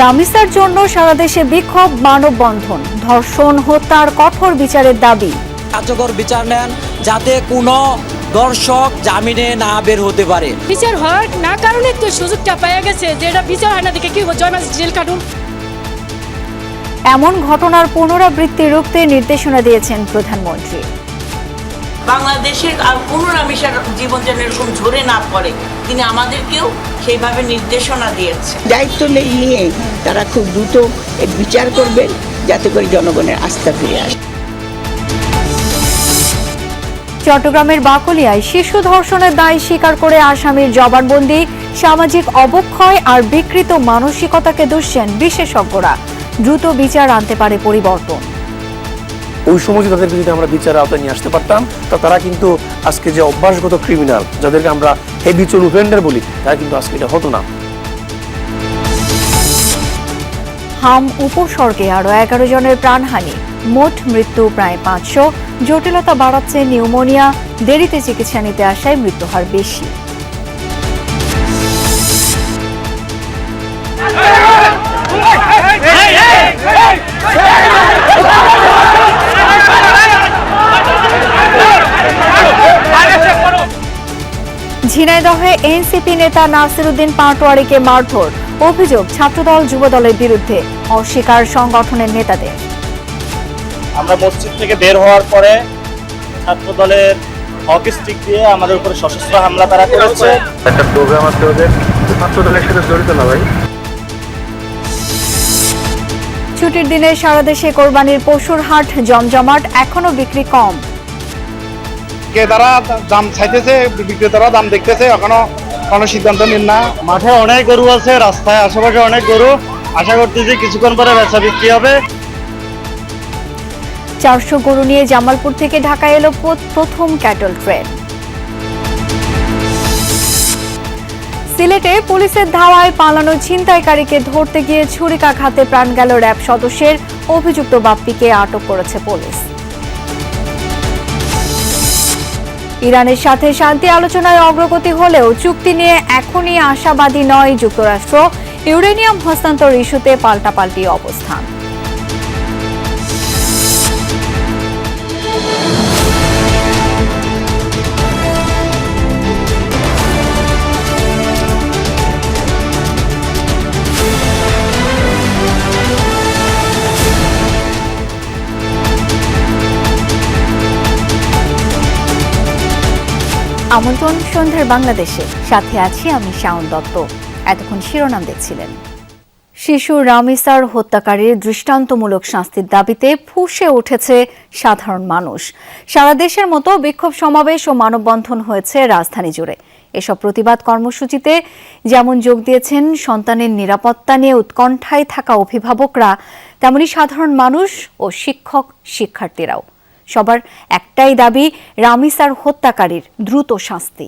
রামিসার জন্য সারা দেশে বিক্ষোভ, মানববন্ধন, ধর্ষণ, হত্যার কঠোর বিচারের দাবি। কার্যকর বিচার নেন যাতে কোনো দর্শক জামিনে না বের হতে পারে। বিচার হয় না কারণে তো সুযোগটা পাওয়া গেছে যে এটা বিচার হয় না দেখে কি জয় মাস জেল কাটুন। এমন ঘটনার পুনরাবৃত্তি রুখতে নির্দেশনা দিয়েছেন প্রধানমন্ত্রী। বাংলাদেশের আর কোনো রামিসার জীবন যেন এরকম ঝরে না পড়ে, তিনি আমাদেরকেও সেইভাবে নির্দেশনা দিয়েছে। দায়িত্ব নিয়ে তারা খুব দ্রুত এর বিচার করবেন যাতে করে জনগণের আস্থা ফিরে আসে। চট্টগ্রামের বাকলিয়ায় শিশু ধর্ষণের দায় স্বীকার করে আসামির জবানবন্দি। সামাজিক অবক্ষয় আর বিকৃত মানসিকতাকে দুষছেন বিশেষজ্ঞরা। দ্রুত বিচার আনতে পারে পরিবর্তন। ওই সময় তাদেরকে যদি আমরা বিচারের আওতায় নিয়ে আসতে পারতাম তা তারা কিন্তু আজকে যে অভ্যাসগত ক্রিমিনাল, যাদেরকে আমরা হেবিচুয়াল অফেন্ডার বলি, তারা কিন্তু আজকে এটা হতো না। হাম উপসর্গে আরো 11 জনের প্রাণহানি, মোট মৃত্যু প্রায় 500। জটিলতা বাড়াচ্ছে নিউমোনিয়া, দেরিতে চিকিৎসা নিতে আসায় মৃত্যুহার বেশি। ঝিনাইদহে এনসিপি নেতা নাসির উদ্দিন পাটোয়ারিকে মারধর, অভিযোগ ছাত্রদল যুবদলের বিরুদ্ধে, অস্বীকার সংগঠনের নেতাদের। আমরা মসজিদ থেকে বের হওয়ার পরে ছাত্রদলের হকি স্টিক দিয়ে আমাদের উপরে সশস্ত্র হামলা তারা করেছে। একটা প্রোগ্রাম আছে ওদের, ছাত্রদলের সাথে জড়িত না ভাই। ছুটির দিনে সারা দেশে কোরবানির পশুর হাট জমজমাট, এখনো বিক্রি কম। ক্রেতারা দাম চাইতেছে, বিক্রেতারা দাম দেখতেছে, এখনো কোনো সিদ্ধান্ত নিন না। মাঠে অনেক গরু আছে, রাস্তায় আশেপাশে অনেক গরু, আশা করতেছি কিছুক্ষণ পরে বেচা বিক্রি হবে। 400 গরু নিয়ে জামালপুর থেকে ঢাকায় এলো প্রথম ক্যাটল ট্রেন। সিলেটে পুলিশের ধাওয়ায় পালানো ছিনতাইকারীকে ধরতে গিয়ে ছুরিকাঘাতে প্রাণ গেল র্যাব সদস্যের। অভিযুক্ত বাপ্পিকে আটক করেছে পুলিশ। ইরানের সাথে শান্তি আলোচনায় অগ্রগতি হলেও চুক্তি নিয়ে এখনই আশাবাদী নয় যুক্তরাষ্ট্র। ইউরেনিয়াম হস্তান্তর ইস্যুতে পাল্টাপাল্টি অবস্থান। আমন্ত্রণ সন্ধ্যার বাংলাদেশে, সাথে আছি আমি শাওন দত্ত। এতক্ষণ শিরোনাম দেখছিলেন। শিশু রামিসার হত্যাকারীর দৃষ্টান্তমূলক শাস্তির দাবিতে ফুঁসে উঠেছে সাধারণ মানুষ। সারা দেশের মতো বিক্ষোভ সমাবেশ ও মানববন্ধন হয়েছে রাজধানী জুড়ে। এসব প্রতিবাদ কর্মসূচিতে যেমন যোগ দিয়েছেন সন্তানের নিরাপত্তা নিয়ে উৎকণ্ঠায় থাকা অভিভাবকরা, তেমনি সাধারণ মানুষ ও শিক্ষক শিক্ষার্থীরাও। সবার একটাই দাবি, রামিসার হত্যাকারীর দ্রুত শাস্তি।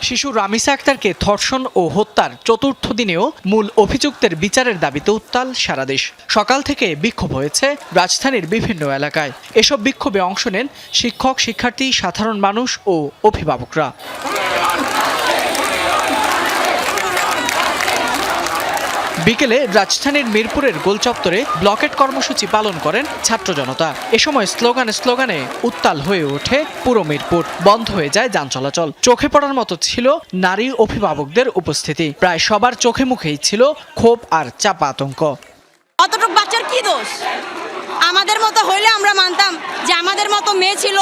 শিশু রামিসা আক্তারকে ধর্ষণ ও হত্যার চতুর্থ দিনেও মূল অভিযুক্তের বিচারের দাবিতে উত্তাল সারা দেশ। সকাল থেকে বিক্ষোভ হয়েছে রাজধানীর বিভিন্ন এলাকায়। এসব বিক্ষোভে অংশ নেন শিক্ষক শিক্ষার্থী, সাধারণ মানুষ ও অভিভাবকরা। বিকেলে রাজধানীর মিরপুরের গোলচত্বরে ব্লকেট কর্মসূচি পালন করেন ছাত্র জনতা। এ সময় স্লোগানে উত্তাল হয়ে ওঠে পুরো মিরপুর। বন্ধ হয়ে যায় যান চলাচল। চোখে পড়ার মতো ছিল নারী অভিভাবকদের উপস্থিতি। প্রায় সবার চোখে মুখেই ছিল ক্ষোভ আর চাপা আতঙ্ক। অতটুকু বাচ্চার কি দোষ? আমাদের মতো হইলে আমরা মানতাম যে আমাদের মতো মেয়ে ছিল,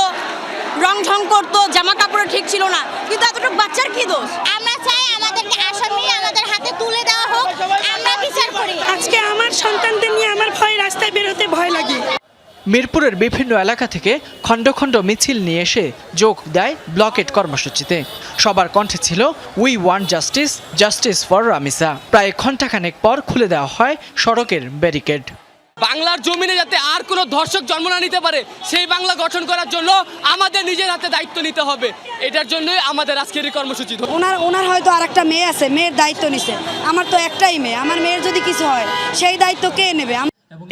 রং ঢং করতো, জামা কাপড় ঠিক ছিল না, কিন্তু এতটুকু বাচ্চার কি দোষ? আমরা চাই আমাদেরকে আসামি আমাদের হাতে তুলে দেওয়া হোক, আমরা বিচার করি। আজকে আমার সন্তানদের নিয়ে আমার ভয়, রাস্তায় বের হতে ভয় লাগে। মিরপুরের বিভিন্ন এলাকা থেকে খণ্ড খণ্ড মিছিল নিয়ে এসে যোগ দেয় ব্লকেট কর্মসূচিতে। সবার কণ্ঠে ছিল we want justice, justice for Ramisa. প্রায় ঘণ্টাখানেক পর খুলে দেওয়া হয় সড়কের ব্যারিকেড। বাংলার জমিনে যাতে আর কোনো ধর্ষক জন্ম না নিতে পারে, সেই বাংলা গঠন করার জন্য আমাদের নিজের হাতে দায়িত্ব নিতে হবে। এটার জন্যই আমাদের আজকের এই কর্মসূচি। ওনার হয়তো আর একটা মেয়ে আছে, মেয়ের দায়িত্ব নিছে। আমার তো একটাই মেয়ে, আমার মেয়ের যদি কিছু হয় সেই দায়িত্ব কে নেবে?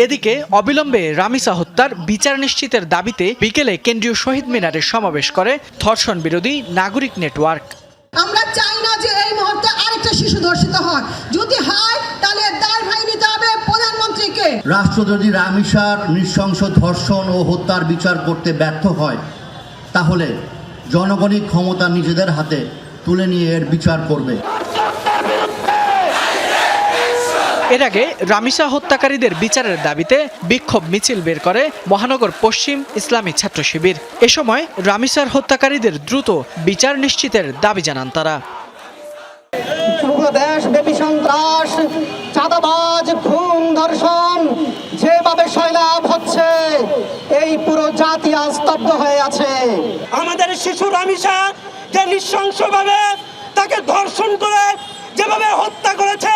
এদিকে অবিলম্বে রামিসা হত্যার বিচার নিশ্চিতের দাবিতে বিকেলে কেন্দ্রীয় শহীদ মিনারে সমাবেশ করে ধর্ষণ বিরোধী নাগরিক নেটওয়ার্ক। আমরা চাই না যে এই মুহূর্তে আরেকটা শিশু ধর্ষিত হয়, যদি হয় তাহলে দায়ভার নিতে হবে প্রধানমন্ত্রীকে। রাষ্ট্র যদি রামিসার নৃশংস ধর্ষণ ও হত্যার বিচার করতে ব্যর্থ হয়, তাহলে জনগণই ক্ষমতা নিজেদের হাতে তুলে নিয়ে এর বিচার করবে। এর আগে রামিসা হত্যাকারীদের বিচারের দাবিতে বিক্ষোভ মিছিল বের করে মহানগর পশ্চিম ইসলামী ছাত্র শিবির। এ সময় রামিসার হত্যাকারীদের দ্রুত বিচার নিশ্চিতের দাবি জানান তারা। দেশব্যাপী সন্ত্রাস, চাঁদাবাজ, খুন, ধর্ষণ যেভাবে সয়লাভ হচ্ছে, এই পুরো জাতি আজ স্তব্ধ হয়ে আছে। আমাদের শিশু রামিসা যে নৃশংসভাবে তাকে ধর্ষণ করে যেভাবে হত্যা করেছে,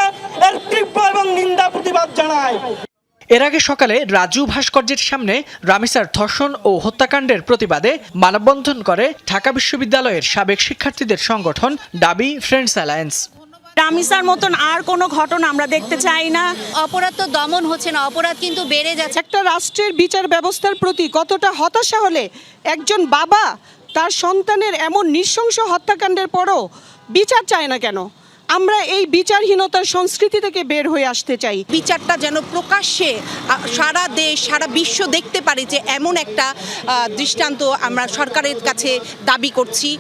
এর তীব্র এবং নিন্দা প্রতিবাদ জানায়। এর আগে সকালে রাজু ভাস্কর্যের সামনে রামিসার ধর্ষণ ও হত্যাকাণ্ডের প্রতিবাদে মানববন্ধন করে ঢাকা বিশ্ববিদ্যালয়ের সাবেক শিক্ষার্থীদের সংগঠন ডাবি ফ্রেন্ডস অ্যালায়েন্স। রামিসার মতন আর কোনো ঘটনা আমরা দেখতে চাই না। অপরাধ তো দমন হচ্ছে না, অপরাধ কিন্তু বেড়ে যাচ্ছে। একটা রাষ্ট্রের বিচার ব্যবস্থার প্রতি কতটা হতাশা হলে একজন বাবা তার সন্তানের এমন নৃশংস হত্যাকাণ্ডের পরও বিচার চায় না কেন? আমরা এই বিচারহীনতার সংস্কৃতি থেকে বের হয়ে আসতে চাই। বিচারটা যেন প্রকাশ্যে সারা দেশ, সারা বিশ্ব দেখতে পারে যে এমন একটা দৃষ্টান্ত আমরা সরকারের কাছে দাবি করছি।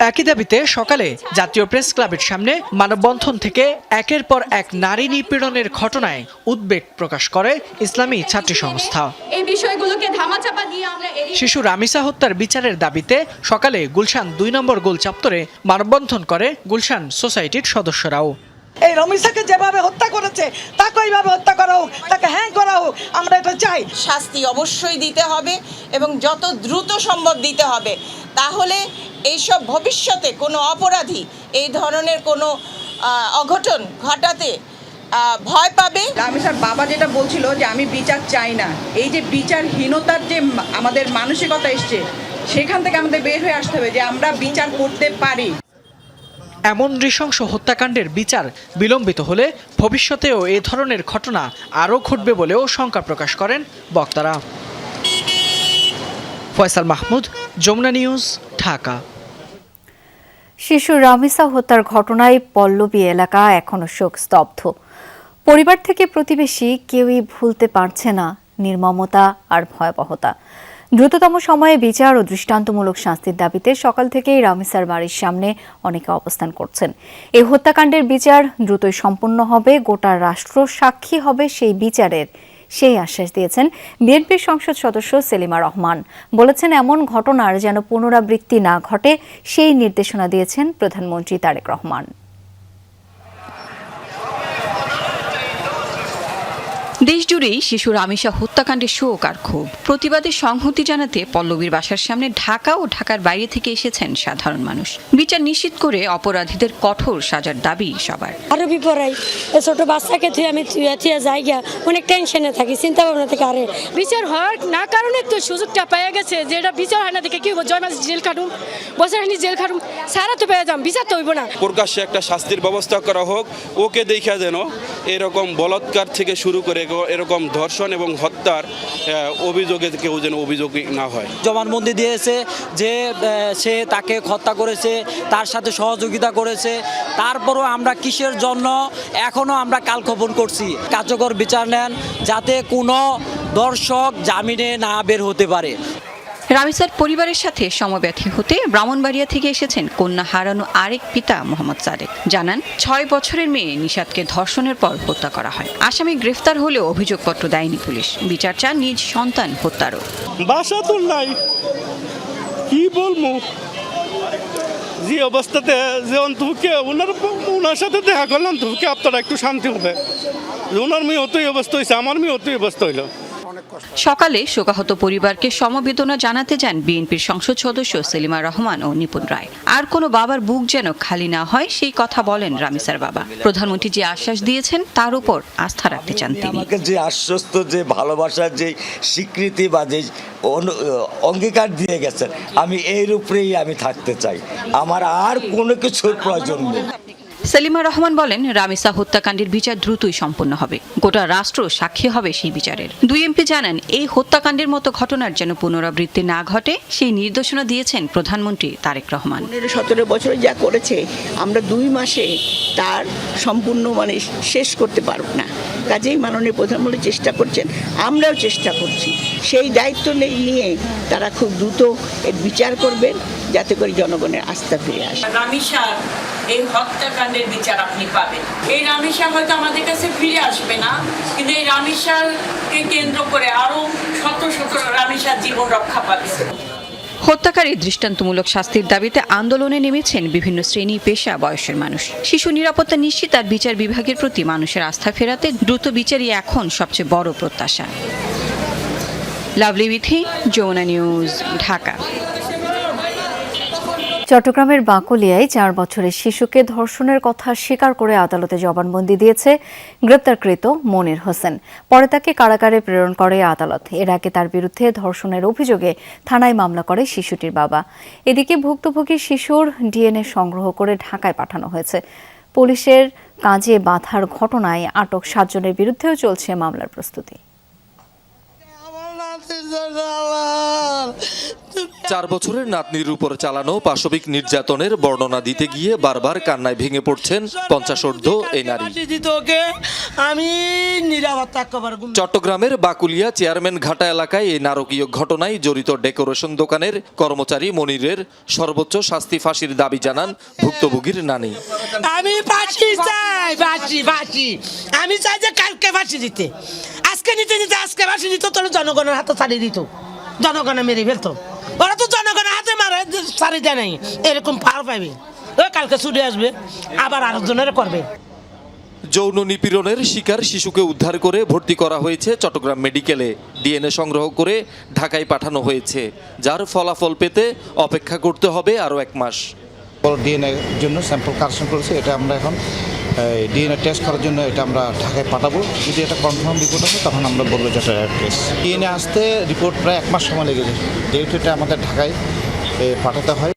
একই দাবিতে সকালে জাতীয় প্রেস ক্লাবের সামনে মানববন্ধন থেকে একের পর এক নারী নিপীড়নের ঘটনায় উদ্বেগ প্রকাশ করে ইসলামী ছাত্র সংস্থা। এই বিষয়গুলোকে ধামাচাপা দিয়ে আমরা শিশু রামিসা হত্যার বিচারের দাবিতে সকালে গুলশান 2 নম্বর গোল চত্বরে মানববন্ধন করে গুলশান সোসাইটির সদস্যরাও। এই রমিসাকে যেভাবে হত্যা করেছে তাকে ওইভাবে হত্যা করা হোক, তাকে হ্যাঁ করা হোক, আমরা এটা চাই। শাস্তি অবশ্যই দিতে হবে এবং যত দ্রুত সম্ভব দিতে হবে, তাহলে এইসব ভবিষ্যতে কোনো অপরাধী এই ধরনের কোনো অঘটন ঘটাতে ভয় পাবে। রামিসার বাবা যেটা বলছিল যে আমি বিচার চাই না, এই যে বিচারহীনতার যে আমাদের মানসিকতা এসছে, সেখান থেকে আমাদের বের হয়ে আসতে হবে যে আমরা বিচার করতে পারি। এমন নৃশংস হত্যাকাণ্ডের বিচার বিলম্বিত হলে ভবিষ্যতেও এ ধরনের ঘটনা আরও ঘটবে বলেও শঙ্কা প্রকাশ করেন বক্তারা। ফয়সাল মাহমুদ, যমুনা নিউজ, ঢাকা। শিশু রামিসা হত্যার ঘটনায় পল্লবী এলাকা এখনো শোক স্তব্ধ। পরিবার থেকে প্রতিবেশী কেউই ভুলতে পারছে না নির্মমতা আর ভয়াবহতা। দ্রুততম সময়ে বিচার ও দৃষ্টান্তমূলক শাস্তির দাবিতে সকাল থেকেই রামিসার বাড়ির সামনে অনেকে অবস্থান করছেন। এই হত্যাকাণ্ডের বিচার দ্রুতই সম্পন্ন হবে, গোটা রাষ্ট্র সাক্ষী হবে সেই বিচারের, সেই আশ্বাস দিয়েছেন বিএনপির সংসদ সদস্য সেলিমা রহমান। বলেছেন এমন ঘটনার যেন পুনরাবৃত্তি না ঘটে সেই নির্দেশনা দিয়েছেন প্রধানমন্ত্রী তারেক রহমান। দেশজুড়েই শিশু রামিসা হত্যাকাণ্ডের শোক আর ক্ষোভ। প্রতিবাদের সংহতি জানাতে পল্লবীর বাসার সামনে ঢাকা ও ঢাকার বাইরে থেকে এসেছেন সাধারণ মানুষ। বিচার নিশ্চিত করে অপরাধীদের কঠোর সাজার দাবি সবার। আরবি পড়াই ছোট বাচ্চাকে তুই আমি যাই গিয়া অনেক টেনশনে থাকি, চিন্তা ভাবনা থেকে। আরে বিচার হওয়ার না কারণে তো সুযোগটা পেয়ে গেছে যে এটা বিচার হয় না দেখে কি হবো, জয় মাস জেল খাটুম, বছর জেল খাটুম, সারা তো পেয়ে যাম, বিচার তো হইব না। প্রকাশ্যে একটা শাস্তির ব্যবস্থা করা হোক, ওকে দেখা যেন এরকম বলাৎকার থেকে শুরু করে এরকম ধর্ষণ এবং হত্যার অভিযোগে কেউ যেন অভিযোগী না হয়। জবানবন্দি দিয়েছে যে সে তাকে হত্যা করেছে, তার সাথে সহযোগিতা করেছে, তারপরও আমরা কিসের জন্য এখনো আমরা কালক্ষেপণ করছি। কার্যকর বিচার নেন যাতে কোনো দর্শক জামিনে না বের হতে পারে। রামিসার পরিবারের সাথে সমব্যথী হতে ব্রাহ্মণবাড়িয়া থেকে এসেছেন কন্যা হারানো আরেক পিতা মোহাম্মদ সাদেক। জানান 6 বছরের মেয়ে নিশাদকে ধর্ষণের পর হত্যা করা হয়। আসামি গ্রেফতার হলেও অভিযোগপত্র দেয়নি পুলিশ। বিচার চান নিজ সন্তান হত্যারও। বাসা তো নাই, কি বলবো, যে অবস্থাতে যে অন্তকে ওনার সাথে দেখা করলাম তোকে আপনারা একটু শান্তি হবে। ওনার মেয়ে অতই অবস্থা হয়েছে, আমার মেয়ে অতই অবস্থা হইল। সকালে শোকাহত পরিবারকে সমবেদনা জানাতে যান বিএনপির সংসদ সদস্য সেলিমা রহমান ও নিপুণ রায়। আর কোনো বাবার বুক যেন খালি না হয় সেই কথা বলেন রামিসার বাবা। প্রধানমন্ত্রী যে আশ্বাস দিয়েছেন তার উপর আস্থা রাখতে চান তিনি। আমাকে যে আশ্বস্ত, যে ভালোবাসার যে স্বীকৃতি বা যে অঙ্গীকার দিয়ে গেছেন, আমি এর উপরেই আমি থাকতে চাই, আমার আর কোনো কিছুর প্রয়োজন নেই। সেলিমা রহমান বলেন, রামিসা হত্যাকাণ্ডের বিচার দ্রুতই সম্পন্ন হবে। গোটা রাষ্ট্র সাক্ষী হবে সেই বিচারের। দুই এমপি জানান, এই হত্যাকাণ্ডের মতো ঘটনার যেন পুনরাবৃত্তি না ঘটে সেই নির্দেশনা দিয়েছেন প্রধানমন্ত্রী তারেক রহমান। 17 বছরে যা করেছে আমরা 2 মাসে তার সম্পূর্ণ শেষ করতে পারব না। কাজেই মাননীয় প্রধানমন্ত্রী চেষ্টা করছেন, আমরাও চেষ্টা করছি। সেই দায়িত্ব নিয়ে তারা খুব দ্রুত এর বিচার করবেন, যাতে করে জনগণের আস্থা ফিরে আসে। রামিসার এই হত্যাকাণ্ডের বিচার আপনি পাবেন। এই রামিসা হয়তো আমাদের কাছে ফিরে আসবে না, কিন্তু এই রামিসাকে কেন্দ্র করে আরো শত শত রামিসার জীবন রক্ষা পাবে। হত্যাকারী দৃষ্টান্তমূলক শাস্তির দাবিতে আন্দোলনে নেমেছেন বিভিন্ন শ্রেণী, পেশা, বয়সের মানুষ। শিশু নিরাপত্তা নিশ্চিত আর বিচার বিভাগের প্রতি মানুষের আস্থা ফেরাতে দ্রুত বিচারই এখন সবচেয়ে বড় প্রত্যাশা। লাভলি বিথি, যমুনা নিউজ, ঢাকা। চট্টগ্রামের বাকলিয়ায় 4 বছরের শিশুকে ধর্ষণের কথা স্বীকার করে আদালতে জবানবন্দি দিয়েছে গ্রেপ্তারকৃত মনির হোসেন। পরে তাকে কারাগারে প্রেরণ করে আদালত। এর আগে তার বিরুদ্ধে ধর্ষণের অভিযোগে থানায় মামলা করে শিশুটির বাবা। এদিকে ভুক্তভোগী শিশুর ডিএনএ সংগ্রহ করে ঢাকায় পাঠানো হয়েছে। পুলিশের কাজে বাধার ঘটনায় আটক 7 জনের বিরুদ্ধেও চলছে মামলার প্রস্তুতি। 4 বছরের নাতনির উপর চালানো পাশবিক নির্যাতনের বর্ণনা দিতে গিয়ে বারবার কান্নায় ভেঙে পড়ছেন 50 এই নারী। চট্টগ্রামের বাকুলিয়া চেয়ারম্যান ঘাটা এলাকায় এই নারকীয় ঘটনায় জড়িত ডেকোরেশন দোকানের কর্মচারী মনিরের সর্বোচ্চ শাস্তি ফাঁসির দাবি জানান ভুক্তভোগীর নানি। আমি ফাঁসি চাই, ফাঁসি আমি চাই যে কালকে ফাঁসি দিতে, আজকে নিতে আজকে ফাঁসি দিত, তোর জনগণের হাতে ছাড়িয়ে দিত, জনগণে মেরে ফেলতো। ওরা তো জনগণের হাতে মারে, ছাড়ি দেয় নাই, এরকম পার পাবে। ওই কালকে ছুটে আসবে, আবার আরেকজনের করবে। যৌন নিপীড়নের শিকার শিশুকে উদ্ধার করে ভর্তি করা হয়েছে চট্টগ্রাম মেডিকেলে। ডিএনএ সংগ্রহ করে ঢাকায় পাঠানো হয়েছে, যার ফলাফল পেতে অপেক্ষা করতে হবে আরও 1 মাস। ডিএনএ জন্য স্যাম্পল কালেকশন করেছে, এটা আমরা এখন ডিএনএ টেস্ট করার জন্য এটা আমরা ঢাকায় পাঠাবো। যদি এটা কনফার্ম রিপোর্ট আসে তখন আমরা বলবো যে এটা র্যাপ কেস। ডিএনএ আসতে রিপোর্ট প্রায় 1 মাস সময় লেগেছে, যেহেতু এটা আমাদের ঢাকায় পাঠাতে হয়।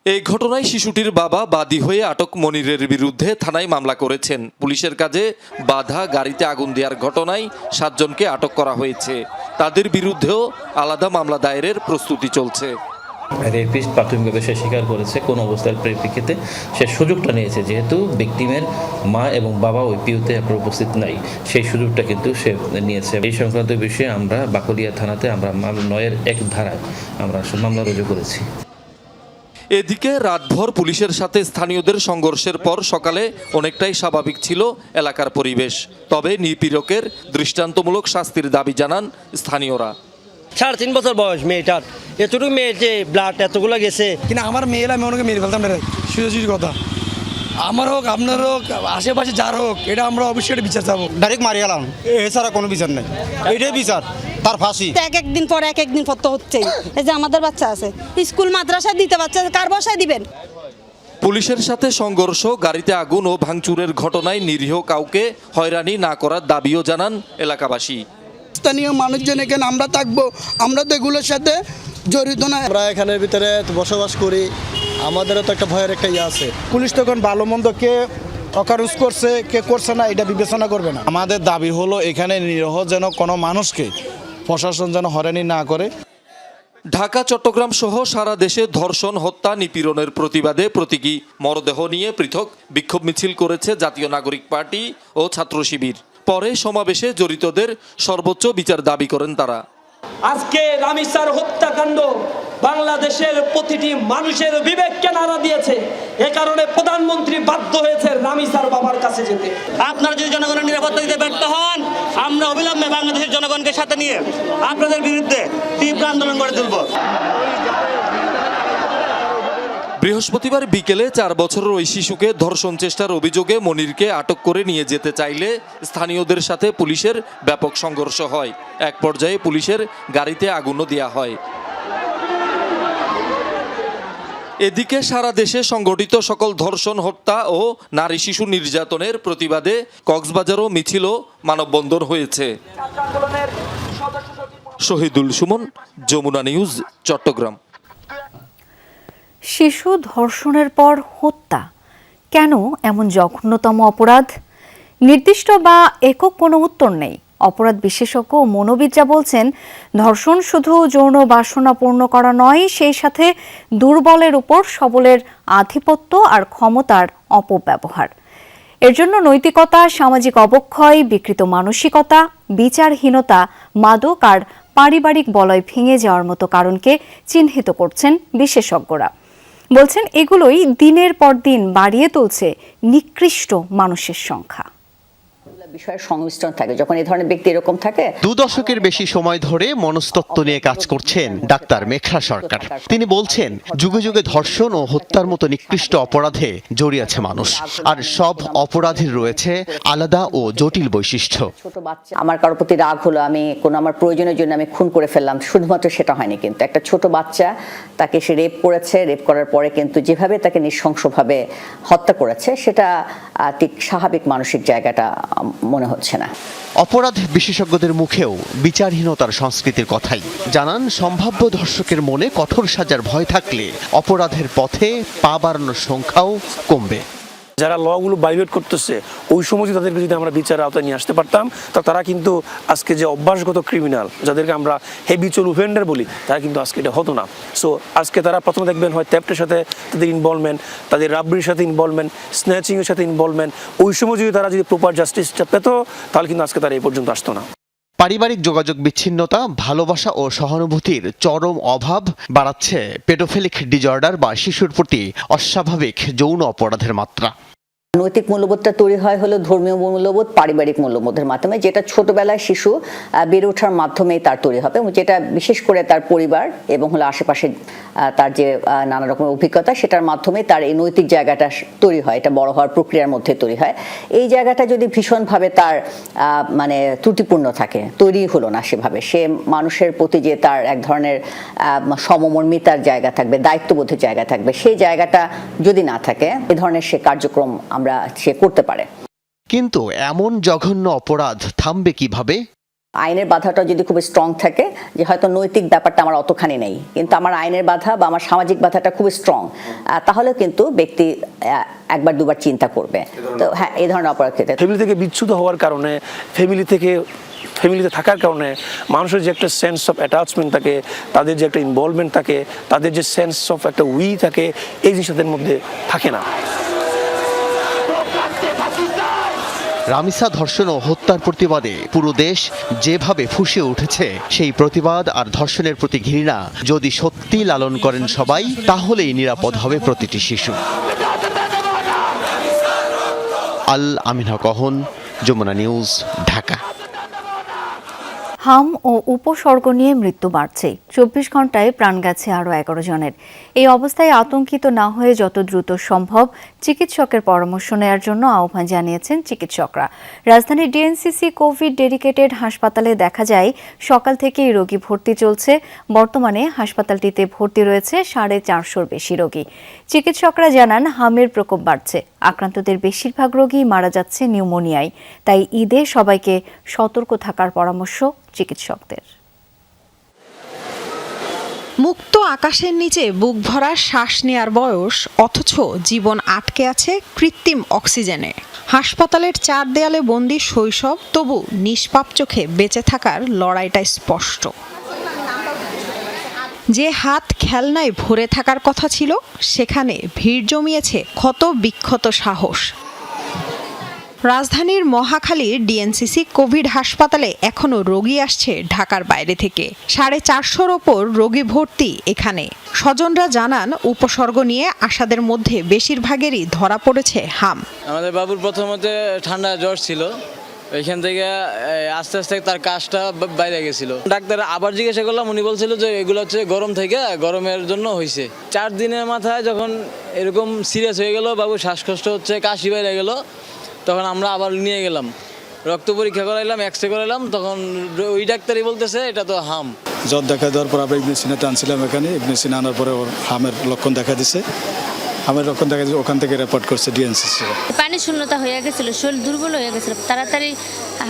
এই ঘটনায় শিশুটির বাবা বাদী হয়ে আটক মনিরের বিরুদ্ধে থানায় মামলা করেছেন। পুলিশের কাজে বাধা, গাড়িতে আগুন দেওয়ার ঘটনায় 7 জনকে আটক করা হয়েছে। তাদের বিরুদ্ধেও আলাদা মামলা দায়েরের প্রস্তুতি চলছে। রেপিস্ট প্রাথমিকভাবে সে স্বীকার করেছে, কোন অবস্থার পরিপ্রেক্ষিতে সে সুযোগটা নিয়েছে, যেহেতু ভিকটিমের মা এবং বাবা ওই পিউতে উপস্থিত নাই, সেই সুযোগটা কিন্তু সে নিয়েছে। এই সংক্রান্ত বিষয়ে আমরা বাকলিয়া থানাতে আমরা 9-1 ধারায় আমরা মামলা রুজু করেছি। এদিকে রাতভর পুলিশের সাথে স্থানীয়দের সংঘর্ষের পর সকালে অনেকটাই স্বাভাবিক ছিল এলাকার পরিবেশ। তবে নিপীড়কের দৃষ্টান্তমূলক শাস্তির দাবি জানান স্থানীয়রা। 3.5 বছর বয়স মেয়েটার, এতটুকু মেয়ের যে ব্লাড এতগুলো গেছে, কিন্তু আমার মেয়েরা আমি ওনাকে মেরে ফেলতাম না, সুযোগ কথা আমার হোক আপনার হোক আশেপাশে যার হোক, এটা আমরা অবশ্যই এটা বিচার চাবো। ডাইরেক্ট মারি গেলাম, এছাড়া কোনো বিচার নেই, এটাই বিচার, তার ফাঁসি। একদিন পর একদিন পর তো হচ্ছেই। এই যে আমাদের বাচ্চা আছে, স্কুল মাদ্রাসায় দিতে বাচ্চা, কার বাসায় দিবেন? পুলিশের সাথে সংঘর্ষ, গাড়িতে আগুন ও ভাঙচুরের ঘটনায় নিরীহ কাউকে হয়রানি না করার দাবিও জানান এলাকাবাসী। স্থানীয় মানুষজন এখানে আমরা থাকবো, আমরা তো এগুলোর সাথে জড়িত না। আমরা এখানের ভিতরে বসবাস করি, আমাদেরও তো একটা ভয়ের একটা ইয়ে আছে। পুলিশ তখন ভালো মন্দ কে অকারুজ করছে কে করছে না এটা বিবেচনা করবে না। আমাদের দাবি হলো এখানে নিরীহ যেন কোনো মানুষকে প্রশাসন যেন হয়রানি না করে। ঢাকা, চট্টগ্রাম সহ সারা দেশে ধর্ষণ, হত্যা, নিপীড়নের প্রতিবাদে প্রতীকী মরদেহ নিয়ে পৃথক বিক্ষোভ মিছিল করেছে জাতীয় নাগরিক পার্টি ও ছাত্র শিবির। পরে সমাবেশে জড়িতদের সর্বোচ্চ বিচার দাবি করেন তারা। আজকে রামিসার হত্যাকাণ্ড বাংলাদেশের প্রতিটি মানুষের বিবেককে নাড়া দিয়েছে। এ কারণে প্রধানমন্ত্রী বাধ্য হয়েছে রামিসার বাবার কাছে যেতে। আপনারা যদি জনগণের নিরাপত্তা দিতে ব্যর্থ হন, আমরা অবিলম্বে বাংলাদেশের জনগণকে সাথে নিয়ে আপনাদের বিরুদ্ধে তীব্র আন্দোলন গড়ে তুলব। বৃহস্পতিবার বিকেলে 4 বছরের ওই শিশুকে ধর্ষণ চেষ্টার অভিযোগে মনিরকে আটক করে নিয়ে যেতে চাইলে স্থানীয়দের সাথে পুলিশের ব্যাপক সংঘর্ষ হয়। এক পর্যায়ে পুলিশের গাড়িতে আগুনও দেওয়া হয়। এদিকে সারা দেশে সংগঠিত সকল ধর্ষণ, হত্যা ও নারী শিশু নির্যাতনের প্রতিবাদে কক্সবাজারও মিছিল ও মানববন্ধন হয়েছে। শহীদুল সুমন, যমুনা নিউজ, চট্টগ্রাম। শিশু ধর্ষণের পর হত্যা, কেন এমন জঘন্যতম অপরাধ? নির্দিষ্ট বা একক কোনো উত্তর নেই। অপরাধ বিশেষজ্ঞ ও মনোবিদরা বলছেন, ধর্ষণ শুধু যৌন বাসনা পূর্ণ করা নয়, সেই সাথে দুর্বলের উপর সবলের আধিপত্য আর ক্ষমতার অপব্যবহার। এর জন্য নৈতিকতা, সামাজিক অবক্ষয়, বিকৃত মানসিকতা, বিচারহীনতা, মাদক আর পারিবারিক বলয় ভেঙে যাওয়ার মতো কারণকে চিহ্নিত করছেন বিশেষজ্ঞরা। বলছেন এগুলোই দিনের পর দিন বাড়িয়ে তুলছে নিকৃষ্ট মানুষের সংখ্যা। বিষয়ের সংমিশ্রণ থাকে যখন এই ধরনের ব্যক্তি এরকম থাকে। 2 দশকের বেশি সময় ধরে মনস্তত্ত্ব নিয়ে কাজ করছেন ডাক্তার মেঘরা সরকার। তিনি বলছেন, যুগে যুগে ধর্ষণ ও হত্যার মতো নিকৃষ্ট অপরাধে জড়িয়ে আছে মানুষ, আর সব অপরাধের রয়েছে আলাদা ও জটিল বৈশিষ্ট্য। আমার কারোর প্রতি রাগ হলো, আমি আমার প্রয়োজনের জন্য আমি খুন করে ফেললাম, শুধুমাত্র সেটা হয়নি। কিন্তু একটা ছোট বাচ্চা, তাকে সে রেপ করেছে, রেপ করার পরে কিন্তু যেভাবে তাকে নৃশংসভাবে হত্যা করেছে, সেটা ঠিক স্বাভাবিক মানসিক জায়গাটা মনে হচ্ছে না। অপরাধ বিশেষজ্ঞদের মুখেও বিচারহীনতার সংস্কৃতির কথাই জানান। সম্ভাব্য ধর্ষকের মনে কঠোর সাজার ভয় থাকলে অপরাধের পথে পা বাড়ানোর সংখ্যাও কমবে। যারা লগুলো ভায়োলেট করতেছে, ওই সময় তাদেরকে যদি আমরা বিচারের আওতায় নিয়ে আসতে পারতাম, তারা কিন্তু আজকে যে অভ্যাসগত ক্রিমিনাল, যাদেরকে আমরা হেবিচুয়াল অফেন্ডার বলি, তারা কিন্তু আজকে এটা হতো না। সো আজকে তারা প্রথমে দেখবেন হয় থেফটের সাথে তাদের ইনভলভমেন্ট, তাদের রাবরির সাথে ইনভলভমেন্ট, স্ন্যাচিংয়ের সাথে ইনভলভমেন্ট। ওই সময় যদি তারা প্রপার জাস্টিসটা পেত, তাহলে কিন্তু আজকে তারা এই পর্যন্ত আসতো না। পারিবারিক যোগাযোগ বিচ্ছিন্নতা, ভালোবাসা ও সহানুভূতির চরম অভাব বাড়াচ্ছে পেডোফিলিক ডিজঅর্ডার বা শিশুর প্রতি অস্বাভাবিক যৌন অপরাধের মাত্রা। নৈতিক মূল্যবোধটা তৈরি হয় হলো ধর্মীয় মূল্যবোধ, পারিবারিক মূল্যবোধের মাধ্যমে, যেটা ছোটবেলায় শিশু বেড়ে ওঠার মাধ্যমেই তার তৈরি হবে, যেটা বিশেষ করে তার পরিবার এবং হলো আশেপাশে তার যে নানা রকমের অভিজ্ঞতা, সেটার মাধ্যমে তার এই নৈতিক জায়গাটা তৈরি হয়। এটা বড় হওয়ার প্রক্রিয়ার মধ্যে তৈরি হয়। এই জায়গাটা যদি ভীষণভাবে তার ত্রুটিপূর্ণ থাকে, তৈরি হলো না সেভাবে, সে মানুষের প্রতি যে তার এক ধরনের সমমর্মিতার জায়গা থাকবে, দায়িত্ববোধের জায়গা থাকবে, সেই জায়গাটা যদি না থাকে, এ ধরনের সে কার্যক্রম সে করতে পারে। কিন্তু এমন জঘন্য অপরাধ থামবে কিভাবে? আইনের বাধাটা যদি খুব স্ট্রং থাকে, যে হয়তো নৈতিক ব্যাপারটা আমার অতখানি নেই, কিন্তু আমার আইনের বাধা বা আমার সামাজিক বাধাটা খুব স্ট্রং, তাহলে কিন্তু ব্যক্তি একবার দুবার চিন্তা করবে। তো হ্যাঁ, এই ধরনের অপরাধ ক্ষেত্রে ফ্যামিলি থেকে বিচ্যুত হওয়ার কারণে, ফ্যামিলিতে থাকার কারণে মানুষের যে একটা সেন্স অফ অ্যাটাচমেন্ট থাকে, তাদের যে একটা ইনভলভমেন্ট থাকে, তাদের যে সেন্স অফ একটা থাকে, এই জিনিসটাদের মধ্যে থাকে না। রামিসা ধর্ষণ ও হত্যার প্রতিবাদে পুরো দেশ যেভাবে ফুঁসে উঠেছে, সেই প্রতিবাদ আর ধর্ষণের প্রতি ঘৃণা যদি সত্যি লালন করেন সবাই, তাহলেই নিরাপদ হবে প্রতিটি শিশু। আল আমিন হক অহন, যমুনা নিউজ, ঢাকা। হাম ও উপসর্গ নিয়ে মৃত্যু বাড়ছে। 24 ঘন্টায় প্রাণ গেছে আরও 11 জনের। এই অবস্থায় আতঙ্কিত না হয়ে যত দ্রুত সম্ভব চিকিৎসকের পরামর্শ নেওয়ার জন্য আহ্বান জানিয়েছেন চিকিৎসকরা। রাজধানীর ডিএনসিসি কোভিড ডেডিকেটেড হাসপাতালে দেখা যায়, সকাল থেকেই রোগী ভর্তি চলছে। বর্তমানে হাসপাতালটিতে ভর্তি রয়েছে 450-র বেশি রোগী। চিকিৎসকরা জানান, হামের প্রকোপ বাড়ছে। আক্রান্তদের বেশিরভাগ রোগী মারা যাচ্ছে নিউমোনিয়ায়। তাই ঈদে সবাইকে সতর্ক থাকার পরামর্শ চিকিৎসকদের। মুক্ত আকাশের নিচে বুক ভরা শ্বাস নেয়ার বয়স, অথচ জীবন আটকে আছে কৃত্রিম অক্সিজেনে। হাসপাতালের 4 দেয়ালে বন্দি শৈশব, তবু নিষ্পাপ চোখে বেঁচে থাকার লড়াইটা স্পষ্ট। যে হাত খেলনায় ভরে থাকার কথা ছিল, সেখানে ভিড় জমিয়েছে ক্ষত বিক্ষত সাহস। রাজধানীর মহাখালীর ডিএনসিসি কোভিড হাসপাতালে এখনো রোগী আসছে ঢাকার বাইরে থেকে। 450-র ওপর রোগী ভর্তি এখানে। স্বজনরা জানান, উপসর্গ নিয়ে আশাদের মধ্যে বেশিরভাগেরই ধরা পড়েছে হাম। আমাদের বাবুর প্রথমত ঠান্ডা জ্বর ছিল, ওইখান থেকে আস্তে আস্তে তার কাশটা বাইরে গেছিল। ডাক্তার আবার জিজ্ঞাসা করলাম, উনি বলছিল যে এগুলো হচ্ছে গরম থেকে, গরমের জন্য হয়েছে। 4 দিনের মাথায় যখন এরকম সিরিয়াস হয়ে গেল, বাবু শ্বাসকষ্ট হচ্ছে, কাশি বাইরে গেল, তখন আমরা আবার নিয়ে গেলাম, রক্ত পরীক্ষা করাইলাম, এক্স রে করাইলাম। তখন ওই ডাক্তারই বলতেছে এটা তো হাম। জ্বর দেখা দেওয়ার পর আমরা ইগনিসিনাতে আনছিলাম এখানে। ইগনিসিন আনার পরে ওর হামের লক্ষণ দেখা দিছে। ওখান থেকে রিপোর্ট করছে ডিএনসিসি। পানি শূন্যতা হয়ে গেছিল, শরীর দুর্বল হয়ে গেছিল। তাড়াতাড়ি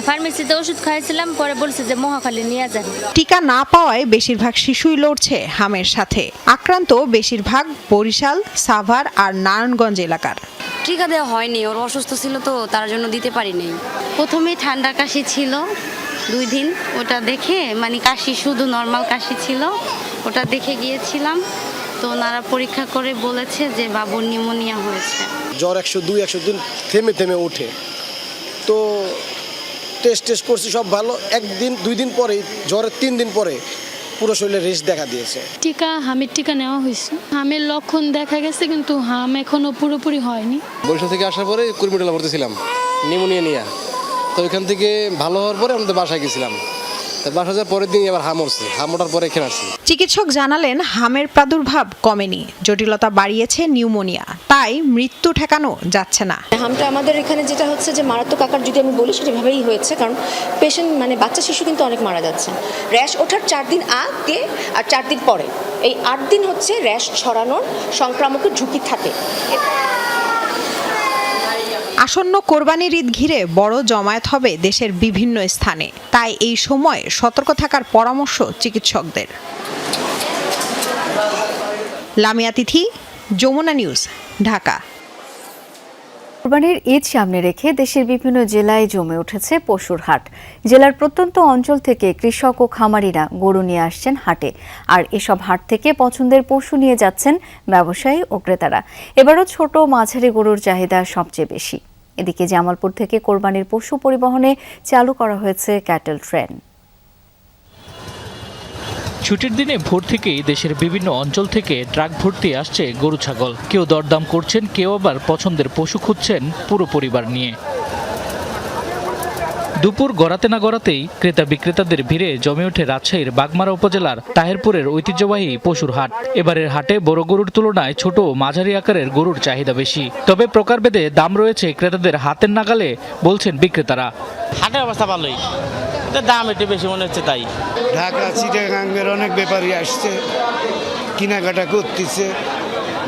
ফার্মেসিতে ওষুধ খাইছিলাম, পরে বলছে যে মহাখালী নিয়ে যান। টিকা না পাওয়ায় বেশিরভাগ শিশুই লড়ছে হামের সাথে। আক্রান্ত বেশিরভাগ বরিশাল, সাভার আর নারায়ণগঞ্জ এলাকার। টিকা দেওয়া হয়নি, ওর অসুস্থ ছিল তো তার জন্য দিতে পারিনি। প্রথমেই ঠান্ডা কাশি ছিল 2 দিন, ওটা দেখে মানে কাশি শুধু নর্মাল কাশি ছিল, ওটা দেখে গিয়েছিলাম। তো ওনারা পরীক্ষা করে বলেছে যে বাবুর নিউমোনিয়া হয়েছে। জ্বর 102-103 থেমে থেমে ওঠে, তো টেস্ট করছি সব ভালো। 1-2 দিন পরে, জ্বরের 3 দিন পরে পুরো শরীরে রেশ দেখা দিয়েছে। হামের টিকা নেওয়া হয়েছে, হামের লক্ষণ দেখা গেছে কিন্তু হাম এখনো পুরোপুরি হয়নি। বরিশাল থেকে আসার পরে কুড়িমিটালা ভর্তিছিলাম নিউমোনিয়া নিয়ে, তো ওইখান থেকে ভালো হওয়ার পরে আমাদের বাসায় গেছিলাম। বাসা যাওয়ার পরের দিন আবার হাম উঠছে, হাম ওঠার পরে এখানে আসছি। চিকিৎসক জানালেন হামের প্রাদুর্ভাব কমেনি, জটিলতা বাড়িয়েছে নিউমোনিয়া, তাই মৃত্যু ঠেকানো যাচ্ছে না। হামটা আমাদের এখানে যেটা হচ্ছে যে মারাত্মক আকার যদি আমি বলি সেটাভাবেই হয়েছে, কারণ পেশেন্ট মানে বাচ্চা শিশু কিন্তু অনেক মারা যাচ্ছে। র্যাশ ওঠার 4 দিন আগে আর 4 দিন পরে, এই 8 দিন হচ্ছে র্যাশ ছড়ানোর সংক্রামকের ঝুঁকি থাকে। আসন্ন কোরবানির ঈদ ঘিরে বড় জমায়েত হবে দেশের বিভিন্ন স্থানে, তাই এই সময় সতর্ক থাকার পরামর্শ চিকিৎসকদের। লামিয়া তিথি, যমুনা নিউজ, ঢাকা। কোরবানির ঈদ সামনে রেখে দেশের বিভিন্ন জেলায় জমে উঠেছে পশুর হাট। জেলার প্রত্যন্ত অঞ্চল থেকে কৃষক ও খামারিরা গরু নিয়ে আসছেন হাটে, আর এসব হাট থেকে পছন্দের পশু নিয়ে যাচ্ছেন ব্যবসায়ী ও ক্রেতারা। এবারও ছোট মাঝারি গরুর চাহিদা সবচেয়ে বেশি। এদিকে জামালপুর থেকে কোরবানির পশু পরিবহনে চালু করা হয়েছে ক্যাটেল ট্রেন। ছুটির দিনে ভোর থেকেই দেশের বিভিন্ন অঞ্চল থেকে ট্রাক ভর্তি আসছে গরু ছাগল। কেউ দরদাম করছেন, কেউ আবার পছন্দের পশু খুঁজছেন পুরো পরিবার নিয়ে। দুপুর গড়াতে না গড়াতেই ক্রেতা বিক্রেতাদের ভিড়ে জমে ওঠে রাজশাহীর বাগমারা উপজেলার তাহেরপুরের ঐতিহ্যবাহী পশুর হাট। এবারের হাটে বড় গরুর তুলনায় ছোট ও মাঝারি আকারের গরুর চাহিদা বেশি, তবে প্রকারভেদে দাম রয়েছে ক্রেতাদের হাতের নাগালে, বলছেন বিক্রেতারা। হাটের অবস্থা ভালোই, দাম একটু বেশি মনে হচ্ছে। তাই ঢাকা চিটাগাংয়ের অনেক ব্যাপারী আসছে, কেনাকাটা করতেছে,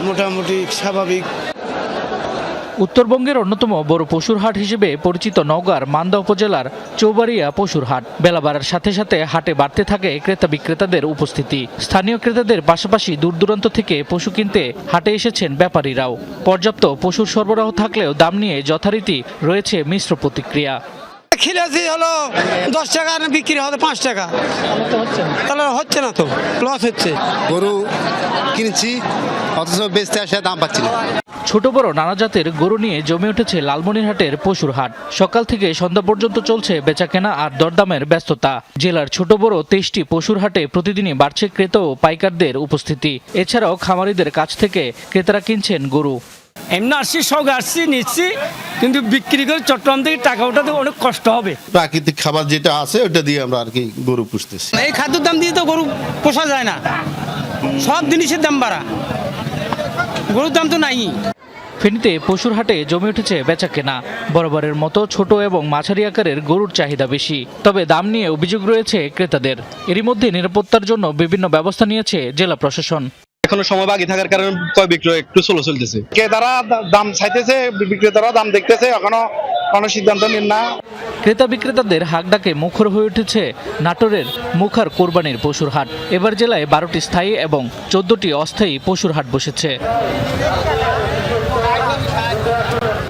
মোটামুটি স্বাভাবিক। উত্তরবঙ্গের অন্যতম বড় পশুর হাট হিসেবে পরিচিত নওগাঁর মান্দা উপজেলার চৌবাড়িয়া পশুর হাট। বেলা বাড়ার সাথে সাথে হাটে বাড়তে থাকে ক্রেতা বিক্রেতাদের উপস্থিতি। স্থানীয় ক্রেতাদের পাশাপাশি দূর দূরান্ত থেকে পশু কিনতে হাটে এসেছেন ব্যাপারীরাও। পর্যাপ্ত পশুর সরবরাহ থাকলেও দাম নিয়ে যথারীতি রয়েছে মিশ্র প্রতিক্রিয়া। খিলেছি হলো 10 টাকা, বিক্রি হবে 5 টাকা, তাহলে হচ্ছে না, তো লস হচ্ছে। গরু কিনছি অথচ বেচতে আসে দাম পাচ্ছি না। ছোট বড় নানা জাতের গরু নিয়ে জমে উঠেছে লালমনিরহাটের পশুর হাট। সকাল থেকে সন্ধ্যা পর্যন্ত চলছে বেচাকেনা আর দরদামের ব্যস্ততা। জেলার ছোট বড় 23টি পশুর হাটে প্রতিদিনই বাড়ছে ক্রেতা ও পাইকারদের উপস্থিতি। এছাড়াও খামারিদের কাছ থেকে ক্রেতারা কিনছেন গরু। এমনি আসছি, সব আসছি, নিচ্ছি, কিন্তু বিক্রি করে চট্টগ্রাম থেকে টাকা ওঠাতে অনেক কষ্ট হবে। প্রাকৃতিক খাবার যেটা আছে ওটা দিয়ে আমরা আর কি গরু পুষতেছি। এই খাদ্যের দাম দিয়ে তো গরু পোষা যায় না, সব জিনিসের দাম বাড়া, গরুর দাম তো নাই। ফেনীতে পশুর হাটে জমে উঠেছে বেচাকেনা। বরাবরের মতো ছোট এবং মাঝারি আকারের গরুর চাহিদা বেশি, তবে দাম নিয়ে অভিযোগ রয়েছে ক্রেতাদের। এরই মধ্যে নিরাপত্তার জন্য বিভিন্ন ব্যবস্থা নিয়েছে জেলা প্রশাসন। এখনো সময় বাকি থাকার কারণে ক্রয় বিক্রয় একটু স্লো চলতেছে। ক্রেতারা দাম চাইতেছে, বিক্রেতারা দাম দেখতেছে, এখনো কোনো সিদ্ধান্ত নেন না। ক্রেতা বিক্রেতাদের হাকডাকে মুখর হয়ে উঠেছে নাটোরের মুখার কোরবানির পশুর হাট। এবার জেলায় 12টি স্থায়ী এবং 14টি অস্থায়ী পশুর হাট বসেছে।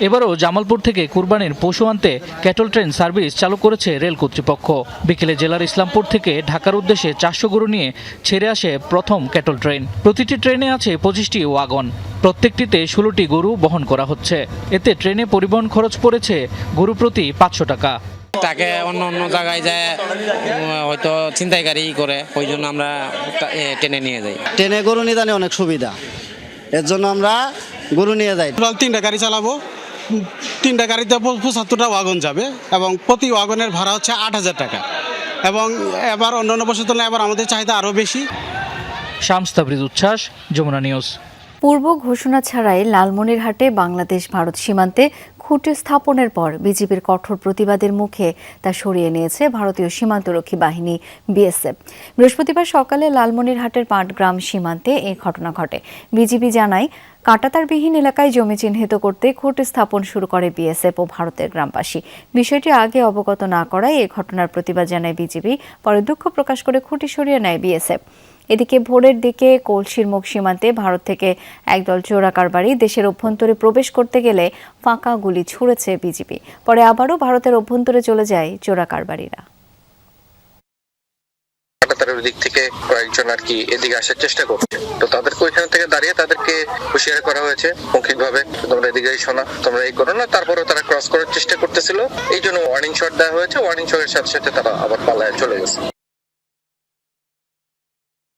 এবারও জামালপুর থেকে কুরবানির পশু আনতে ক্যাটল ট্রেন সার্ভিস চালু করেছে রেল কর্তৃপক্ষ। বিকেলে জেলার ইসলামপুর থেকে ঢাকার উদ্দেশ্যে 400 গরু নিয়ে ছেড়ে আসে প্রথম ক্যাটল ট্রেন। প্রতিটি ট্রেনে আছে 25টি ওয়াগন, প্রত্যেকটিতে 16টি গরু বহন করা হচ্ছে। এতে ট্রেনে পরিবহন খরচ পড়েছে গরু প্রতি 500 টাকা। তাকে অন্য অন্য জায়গায় যায় হয়তো ছিনতাইকারী করে, ওই জন্য আমরা ট্রেনে নিয়ে যাই। ট্রেনে গরু নিয়ে অনেক সুবিধা, এর জন্য আমরা গরু নিয়ে যাই। 3টা গাড়ি চালাবো, 3টা গাড়িতে 75টা ওয়াগন যাবে এবং প্রতি ওয়াগনের ভাড়া হচ্ছে 8000 টাকা। এবং এবার অন্যান্য বছর তুলনায় এবার আমাদের চাহিদা আরও বেশি। শামস তাবরিজ উচ্ছ্বাস, যমুনা নিউজ। পূর্ব ঘোষণা ছাড়াই লালমনিরহাটে বাংলাদেশ ভারত সীমান্তে খুঁটি স্থাপনের পর বিজিবির কঠোর প্রতিবাদের মুখে তা সরিয়ে নিয়েছে ভারতীয় সীমান্তরক্ষী বাহিনী বিএসএফ। বৃহস্পতিবার সকালে লালমনিরহাটের পাটগ্রাম সীমান্তে এই ঘটনা ঘটে। বিজিবি জানায়, কাঁটাতারবিহীন এলাকায় জমি চিহ্নিত করতে খুঁটি স্থাপন শুরু করে বিএসএফ ও ভারতের গ্রামবাসী। বিষয়টি আগে অবগত না করায় এই ঘটনার প্রতিবাদ জানায় বিজিবি। পরে দুঃখ প্রকাশ করে খুঁটি সরিয়ে নেয় বিএসএফ। এদিকে ভোরের দিকে কলসির মুখ সীমান্তে ভারত থেকে একদল চোরা কারবারি দেশের অভ্যন্তরে প্রবেশ করতে গেলে ফাঁকা গুলি ছুড়েছে বিজিবি। পরে আবারও ভারতের অভ্যন্তরে চলে যায় চোরা কারবারিরা। দিক থেকে কয়েকজন আর কি এদিকে আসার চেষ্টা করছে, তো তাদেরকে ওইখান থেকে দাঁড়িয়ে তাদেরকে হুঁশিয়ারি করা হয়েছে মৌখিকভাবে, তোমরা এদিকে এসো না, তোমরা এই করো না। তারপরেও তারা ক্রস করার চেষ্টা করতেছিল, এই জন্য ওয়ার্নিং শট দেওয়া হয়েছে। ওয়ার্নিং শটের সাথে সাথে তারা আবার পালায় চলে গেছে।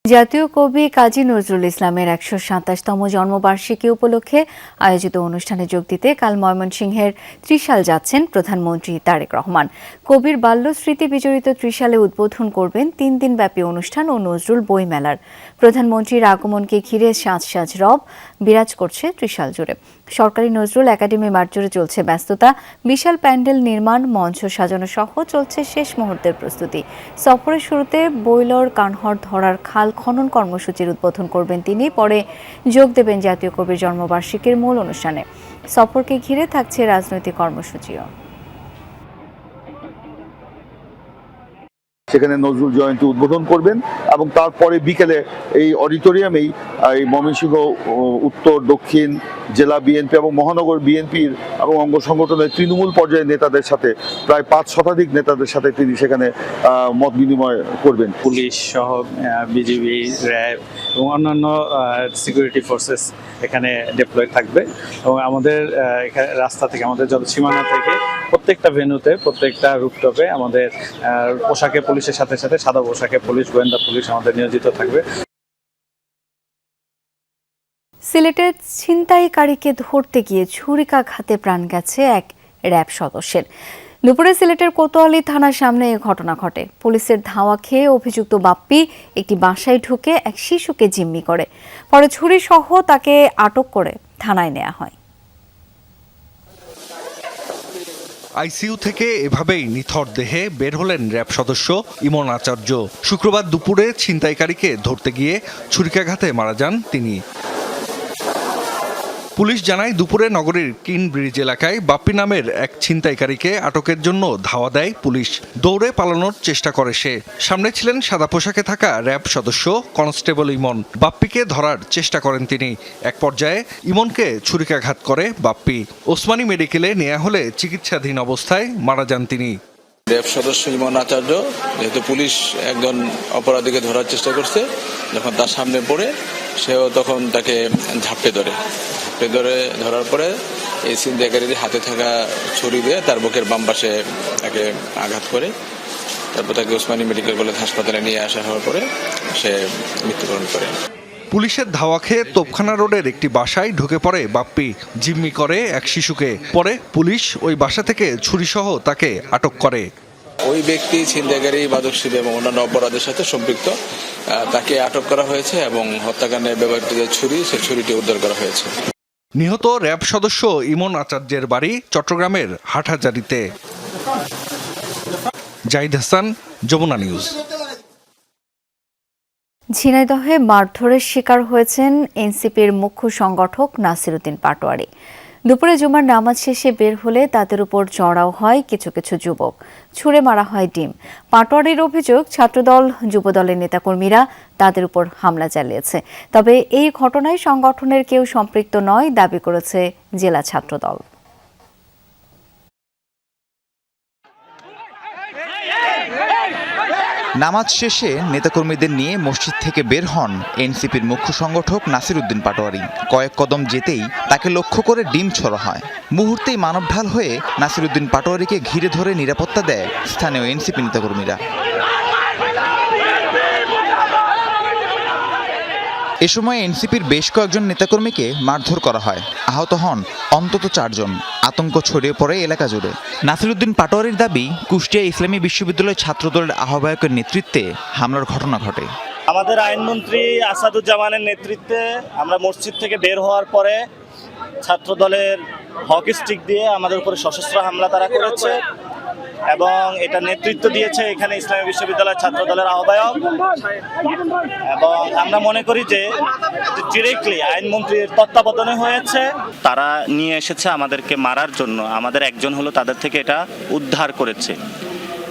জাতীয় কবি কাজী নজরুল ইসলামের ১২৭তম জন্মবার্ষিকী উপলক্ষে আয়োজিত অনুষ্ঠানে যোগ দিতে কাল ময়মনসিংহের ত্রিশাল যাচ্ছেন প্রধানমন্ত্রী তারেক রহমান। কবির বাল্য স্মৃতি বিজড়িত ত্রিশালে উদ্বোধন করবেন ৩ দিনব্যাপী অনুষ্ঠান ও নজরুল বইমেলার। প্রধানমন্ত্রীর আগমনকে ঘিরে সাজ সাজ রব বিরাজ করছে ত্রিশাল জুড়ে। সরকারি নজরুল একাডেমি মাঠ জুড়ে চলছে ব্যস্ততা, বিশাল প্যান্ডেল নির্মাণ, মঞ্চ সাজানো সহ চলছে শেষ মুহূর্তের প্রস্তুতি। সফরের শুরুতে বৈলর কানহর ধরার খাল খনন কর্মসূচির উদ্বোধন করবেন তিনি। পরে যোগ দেবেন জাতীয় কবির জন্মবার্ষিকীর মূল অনুষ্ঠানে। সফরকে ঘিরে থাকছে রাজনৈতিক কর্মসূচিও। সেখানে নজরুল জয়ন্তী উদ্বোধন করবেন এবং তারপরে বিকেলে এই অডিটোরিয়ামেই এই ময়মনসিংহ উত্তর দক্ষিণ জেলা বিএনপি এবং মহানগর বিএনপির এবং অঙ্গ সংগঠনের তৃণমূল পর্যায়ের নেতাদের সাথে প্রায় ৫ শতাধিক নেতাদের সাথে তিনি সেখানে মত বিনিময় করবেন। পুলিশ সহ বিজিবি, র্যাব এবং অন্যান্য সিকিউরিটি ফোর্সেস এখানে ডিপ্লয় থাকবে এবং আমাদের রাস্তা থেকে, আমাদের যত সীমানা থেকে প্রত্যেকটা ভেন্যুতে, প্রত্যেকটা রুপটপে আমাদের পোশাকে পুলিশের সাথে সাথে সাদা পোশাকে পুলিশ, গোয়েন্দা পুলিশ আমাদের নিয়োজিত থাকবে। সিলেটে ছিনতাইকারীকে ধরতে গিয়ে ছুরিকাঘাতে প্রাণ গেছে এক র্যাব সদস্যের। দুপুরে সিলেটের কোতোয়ালি থানার সামনে এই ঘটনা ঘটে। পুলিশের ধাওয়া খেয়ে অভিযুক্ত বাপ্পি একটি বাসায় ঢুকে এক শিশুকে জিম্মি করে। পরে ছুরি সহ তাকে আটক করে থানায় নেওয়া হয়। আইসিইউ থেকে এভাবেই নিথর দেহে বের হলেন র্যাব সদস্য ইমন আচার্য। শুক্রবার দুপুরে ছিনতাইকারীকে ধরতে গিয়ে ছুরিকাঘাতে মারা যান তিনি। পুলিশ জানায় দুপুরে নগরীর কিন ব্রিজ এলাকায় বাপ্পি নামের এক ছিনতাইকারীকে আটকের জন্য ধাওয়া দেয় পুলিশ। দৌড়ে পালানোর চেষ্টা করে সে। সামনে ছিলেন সাদা পোশাকে থাকা র্যাব সদস্য কনস্টেবল ইমন। বাপ্পিকে ধরার চেষ্টা করেন তিনি। এক পর্যায়ে ইমনকে ছুরিকাঘাত করে বাপ্পি। ওসমানী মেডিকেলে নেওয়া হলে চিকিৎসাধীন অবস্থায় মারা যান তিনি। র্যাব সদস্য ইমন আচার্য, যেহেতু পুলিশ একজন অপরাধীকে ধরার চেষ্টা করছে, যখন তার সামনে পড়ে সেও তখন তাকে ঝাপটে ধরার পরে এই ছিনতাইকারীদের হাতে থাকা ছুরি দিয়ে তার বুকের বাম পাশে তাকে আঘাত করে তারপর তাকে ওসমানী মেডিকেল কলেজ হাসপাতালে নিয়ে আসা হওয়ার পরে সে মৃত্যুবরণ করে। পুলিশের ধাওয়া খেয়ে তোপখানা রোডের একটি বাসায় ঢুকে পড়ে বাপ্পি, জিম্মি করে এক শিশুকে। পরে পুলিশ ওই বাসা থেকে ছুরিসহ তাকে আটক করে। ওই ব্যক্তি ছিনতাইকারী, মাদকসেবী এবং অন্যান্য অপরাধের সাথে সম্পৃক্ত, তাকে আটক করা হয়েছে এবং হত্যাকাণ্ডে ব্যবহৃত যে ছুরি, সেই ছুরিটি উদ্ধার করা হয়েছে। নিহত র্যাব সদস্য ইমন আচার্যের বাড়ি চট্টগ্রামের হাটহাজারীতে। জাহিদ হাসান, যমুনা নিউজ। ঝিনাইদহে মারধরের শিকার হয়েছেন এনসিপির মুখ্য সংগঠক নাসির উদ্দিন পাটোয়ারি। দুপুরে জুমার নামাজ শেষে বের হলে তাদের উপর চড়াও হয় কিছু কিছু যুবক, ছুঁড়ে মারা হয় ডিম। পাটোয়ারির অভিযোগ, ছাত্রদল যুবদলের নেতাকর্মীরা তাদের উপর হামলা চালিয়েছে। তবে এই ঘটনায় সংগঠনের কেউ সম্পৃক্ত নয় দাবি করেছে জেলা ছাত্রদল। নামাজ শেষে নেতাকর্মীদের নিয়ে মসজিদ থেকে বের হন এনসিপির মুখ্য সংগঠক নাসির উদ্দিন পাটোয়ারি। কয়েক কদম যেতেই তাকে লক্ষ্য করে ডিম ছোড়া হয়। মুহূর্তেই মানবঢাল হয়ে নাসির উদ্দিন পাটোয়ারিকে ঘিরে ধরে নিরাপত্তা দেয় স্থানীয় এনসিপি নেতাকর্মীরা। এ সময় এনসিপির বেশ কয়েকজন নেতাকর্মীকে মারধর করা হয়। আহত হন অন্তত 4 জন। আতঙ্ক ছড়িয়ে পড়ে এলাকা জুড়ে। নাসির উদ্দিন পাটোয়ারির দাবি, কুষ্টিয়া ইসলামী বিশ্ববিদ্যালয় ছাত্রদলের আহ্বায়কের নেতৃত্বে হামলার ঘটনা ঘটে। আমাদের আইনমন্ত্রী আসাদুজ্জামানের নেতৃত্বে আমরা মসজিদ থেকে বের হওয়ার পরে ছাত্রদলের হকি স্টিক দিয়ে আমাদের উপরে সশস্ত্র হামলা তারা করেছে এবং এটা নেতৃত্ব দিয়েছে এখানে ইসলামী বিশ্ববিদ্যালয়ের ছাত্রদলের আহ্বায়ক। এবং আমরা মনে করি যে ডিরেক্টলি আইনমন্ত্রীর তত্ত্বাবধানে হয়েছে। তারা নিয়ে এসেছে আমাদেরকে মারার জন্য। আমাদের একজন হলো তাদের থেকে এটা উদ্ধার করেছে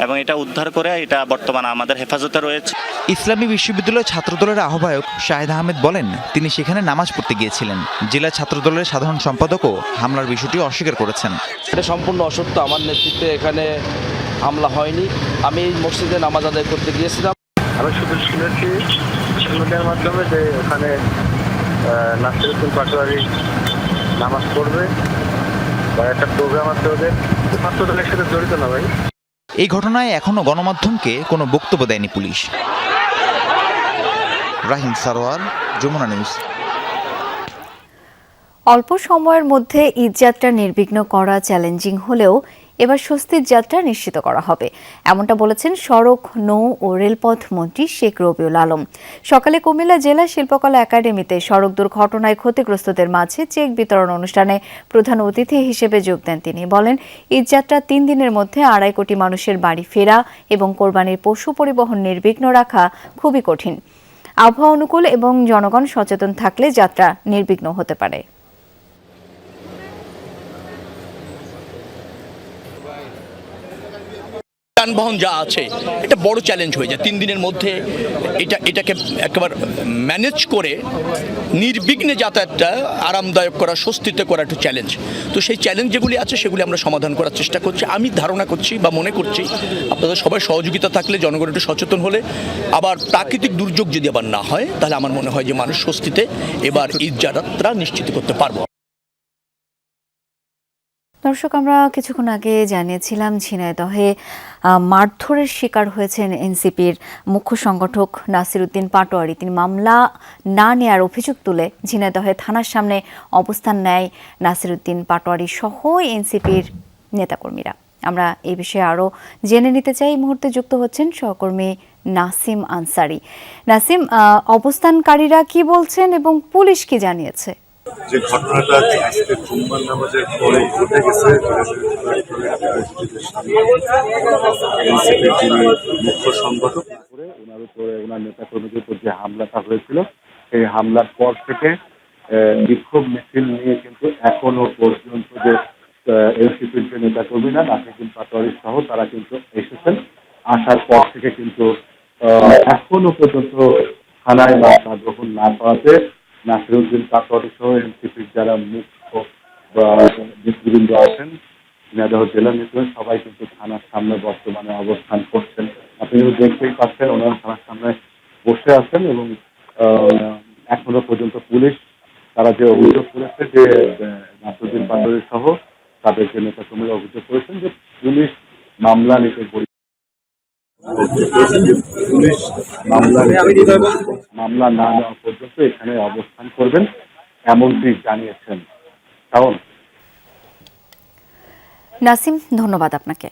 এবং এটা উদ্ধার করে এটা বর্তমানে আমাদের হেফাজতে রয়েছে। ইসলামী বিশ্ববিদ্যালয় ছাত্রদলের আহ্বায়ক শাহেদ আহমেদ বলেন, তিনি সেখানে নামাজ পড়তে গিয়েছিলেন। জেলা ছাত্রদলের সাধারণ সম্পাদকও হামলার বিষয়টি অস্বীকার করেছেন। এটা সম্পূর্ণ অসত্য। আমার নেতৃত্বে এখানে হামলা হয়নি। আমি এই মসজিদে নামাজ আদায় করতে গিয়েছিলাম। আমি শুধু শুনেছি মিডিয়ার মাধ্যমে যে ওখানে নাসিরউদ্দিন পাটোয়ারি নামাজ পড়বে বা একটা প্রোগ্রাম আছে ওদের, ছাত্রদলের সাথে জড়িত না ভাই। এই ঘটনায় এখনো গণমাধ্যমকে কোনো বক্তব্য দেয়নি পুলিশ। রাহিম সারোয়ার, যমুনা নিউজ। অল্প সময়ের মধ্যে ঈদযাত্রা নির্বিঘ্ন করা চ্যালেঞ্জিং হলেও এবার স্বস্তির যাত্রা নিশ্চিত করা হবে, এমনটা বলেছেন সড়ক, নৌ ও রেলপথ মন্ত্রী শেখ রবিউল আলম। সকালে কুমিল্লা জেলা শিল্পকলা একাডেমিতে সড়ক দুর্ঘটনায় ক্ষতিগ্রস্তদের মাঝে চেক বিতরণ অনুষ্ঠানে প্রধান অতিথি হিসেবে যোগ দেন তিনি। বলেন, ঈদযাত্রা 3 দিনের মধ্যে 2.5 কোটি মানুষের বাড়ি ফেরা এবং কোরবানির পশু পরিবহন নির্বিঘ্ন রাখা খুবই কঠিন। আবহাওয়া অনুকূল এবং জনগণ সচেতন থাকলে যাত্রা নির্বিঘ্ন হতে পারে। যানবাহন যা আছে এটা বড় চ্যালেঞ্জ হয়ে যায় 3 দিনের মধ্যে। এটাকে একেবারে ম্যানেজ করে নির্বিঘ্নে যাতায়াতটা আরামদায়ক করা, স্বস্তিতে করা একটু চ্যালেঞ্জ। তো সেই চ্যালেঞ্জ যেগুলি আছে সেগুলি আমরা সমাধান করার চেষ্টা করছি। আমি ধারণা করছি বা মনে করছি আপনাদের সবাই সহযোগিতা থাকলে, জনগণ একটু সচেতন হলে, আবার প্রাকৃতিক দুর্যোগ যদি আবার না হয়, তাহলে আমার মনে হয় যে মানুষ স্বস্তিতে এবার ঈদ যাত্রা নিশ্চিত করতে পারবো। দর্শক, আমরা কিছুক্ষণ আগে জানিয়েছিলাম ঝিনাইদহে মারধরের শিকার হয়েছেন এনসিপির মুখ্য সংগঠক নাসিরউদ্দিন পাটোয়ারি। তিনি মামলা না নেয়ার অভিযোগ তুলে ঝিনাইদহে থানার সামনে অবস্থান নেয় নাসিরউদ্দিন পাটোয়ারি সহ এনসিপির নেতাকর্মীরা। আমরা এই বিষয়ে আরও জেনে নিতে চাই। এই মুহূর্তে যুক্ত হচ্ছেন সহকর্মী নাসিম আনসারি। নাসিম, অবস্থানকারীরা কি বলছেন এবং পুলিশ কি জানিয়েছে? যে ঘটনাটা আজকে জুম্মার নামাজের পরে ঘটে গেছে, এনসিপির যিনি মুখ্য সংগঠক ওনার উপরে, ওনার নেতাকর্মীদের উপর যে হামলাটা হয়েছিল, সেই হামলার পর থেকে বিক্ষোভ মিছিল নিয়ে কিন্তু এখনো পর্যন্ত যে এনসিপির যে নেতাকর্মীরা নাসিরউদ্দিন পাটোয়ারি সহ তারা কিন্তু এসেছেন। আসার পর থেকে কিন্তু এখনো পর্যন্ত থানায় মামলা গ্রহণ না করাতে নাসিরউদ্দিন পাটোয়ারি সহ এনসিপির যারা মুখ্য বা নেতৃবৃন্দ আছেন, ঝিনাইদহ জেলা নেতৃত্ব সবাই কিন্তু থানার সামনে বর্তমানে অবস্থান করছেন। আপনি দেখতেই পাচ্ছেন ওনারা থানার সামনে বসে আছেন এবং এখনো পর্যন্ত পুলিশ তারা যে অভিযোগ করেছে যে নাসিরউদ্দিন পাটোয়ারি সহ তাদের যে নেতাকর্মীরা অভিযোগ করেছেন যে পুলিশ মামলা নিতে পুলিশ মামলা না নেওয়া পর্যন্ত এখানে অবস্থান করবেন এমনটি জানিয়েছেন। নাসিম, ধন্যবাদ আপনাকে।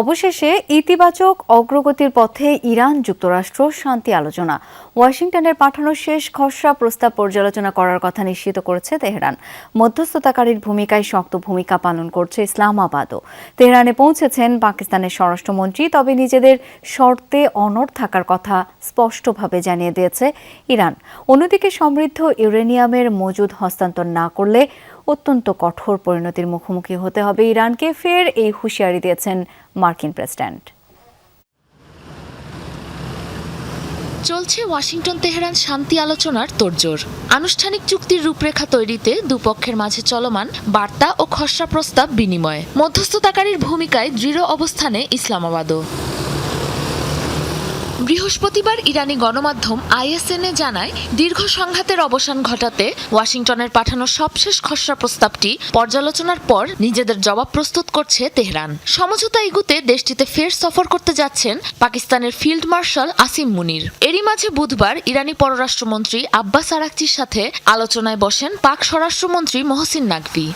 অবশেষে ইতিবাচক অগ্রগতির পথে ইরান যুক্তরাষ্ট্র শান্তি আলোচনা। ওয়াশিংটনের পাঠানো শেষ খসড়া প্রস্তাব পর্যালোচনা করার কথা নিশ্চিত করেছে তেহরান। মধ্যস্থতাকারীর ভূমিকায় শক্ত ভূমিকা পালন করছে ইসলামাবাদও। তেহরানে পৌঁছেছেন পাকিস্তানের স্বরাষ্ট্রমন্ত্রী, তবে নিজেদের শর্তে অনড় থাকার কথা স্পষ্টভাবে জানিয়ে দিয়েছে ইরান। অন্যদিকে সমৃদ্ধ ইউরেনিয়ামের মজুদ হস্তান্তর না করলে অত্যন্ত কঠোর পরিণতির মুখোমুখি হতে হবে ইরানকে, ফের এই হুঁশিয়ারি দিয়েছেন মার্কিন প্রেসিডেন্ট। চলছে ওয়াশিংটন তেহরান শান্তি আলোচনার তোড়জোড়। আনুষ্ঠানিক চুক্তির রূপরেখা তৈরিতে দুপক্ষের মাঝে চলমান বার্তা ও খসড়া প্রস্তাব বিনিময়। মধ্যস্থতাকারীর ভূমিকায় দৃঢ় অবস্থানে ইসলামাবাদও। বৃহস্পতিবার ইরানি গণমাধ্যম ISN জানায়, দীর্ঘ সংঘাতের অবসান ঘটাতে ওয়াশিংটনের পাঠানো সবশেষ খসড়া প্রস্তাবটি পর্যালোচনার পর নিজেদের জবাব প্রস্তুত করছে তেহরান। সমঝোতা এগুতে দেশটিতে ফের সফর করতে যাচ্ছেন পাকিস্তানের ফিল্ড মার্শাল আসিম মুনির। এরই মাঝে বুধবার ইরানি পররাষ্ট্রমন্ত্রী আব্বাস আরাকচির সাথে আলোচনায় বসেন পাক স্বরাষ্ট্রমন্ত্রী মহসিন নাকভি।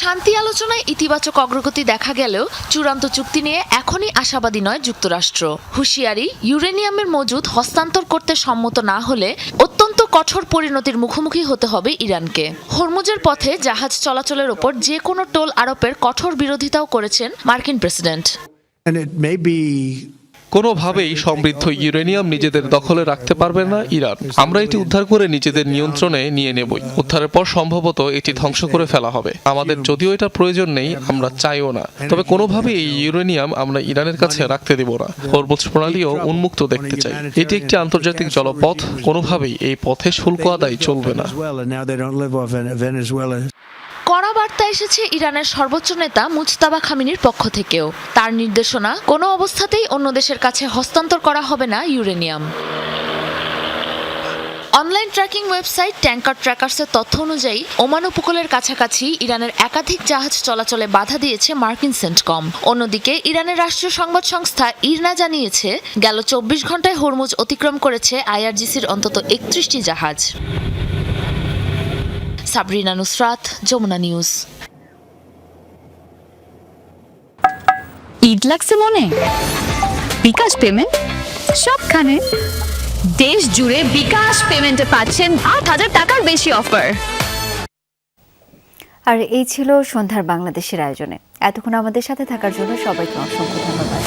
শান্তি আলোচনায় ইতিবাচক অগ্রগতি দেখা গেলেও চূড়ান্ত চুক্তি নিয়ে এখনই আশাবাদী নয় যুক্তরাষ্ট্র। হুঁশিয়ারি, ইউরেনিয়ামের মজুদ হস্তান্তর করতে সম্মত না হলে অত্যন্ত কঠোর পরিণতির মুখোমুখি হতে হবে ইরানকে। হরমুজের পথে জাহাজ চলাচলের ওপর যে কোনো টোল আরোপের কঠোর বিরোধিতাও করেছেন মার্কিন প্রেসিডেন্ট। কোনোভাবেই সমৃদ্ধ ইউরেনিয়াম নিজেদের দখলে রাখতে পারবে না ইরান। আমরা এটি উদ্ধার করে নিজেদের নিয়ন্ত্রণে নিয়ে নেবই। উদ্ধারের পর সম্ভবত এটি ধ্বংস করে ফেলা হবে। আমাদের যদিও এটা প্রয়োজন নেই, আমরা চাইও না, তবে কোনোভাবেই এই ইউরেনিয়াম আমরা ইরানের কাছে রাখতে দেব না। হরমুজ প্রণালীও উন্মুক্ত দেখতে চাই। এটি একটি আন্তর্জাতিক জলপথ, কোনোভাবেই এই পথে শুল্ক আদায় চলবে না। কড়া বার্তা এসেছে ইরানের সর্বোচ্চ নেতা মুজতাবা খামিনির পক্ষ থেকেও। তার নির্দেশনা, কোনো অবস্থাতেই অন্য দেশের কাছে হস্তান্তর করা হবে না uranium. Online tracking website tanker ট্র্যাকার্সের তথ্য অনুযায়ী ওমান উপকূলের কাছাকাছি ইরানের একাধিক জাহাজ চলাচলে বাধা দিয়েছে মার্কিন সেন্টকম। অন্যদিকে ইরানের রাষ্ট্রীয় সংবাদ সংস্থা ইরনা জানিয়েছে, গেল 24 ঘন্টায় হরমুজ অতিক্রম করেছে আইআরজিসির অন্তত 31টি জাহাজ। সাবরিনা নুসরাত, যমুনা নিউজ। ঈদ লাগছে মনে? বিকাশ পেমেন্ট সবখানে। দেশ জুড়ে বিকাশ পেমেন্টে পাচ্ছেন 8,000 টাকার বেশি অফার। আর এই ছিল সন্ধ্যার বাংলাদেশের আয়োজনে। এতক্ষণ আমাদের সাথে থাকার জন্য সবাইকে অসংখ্য ধন্যবাদ।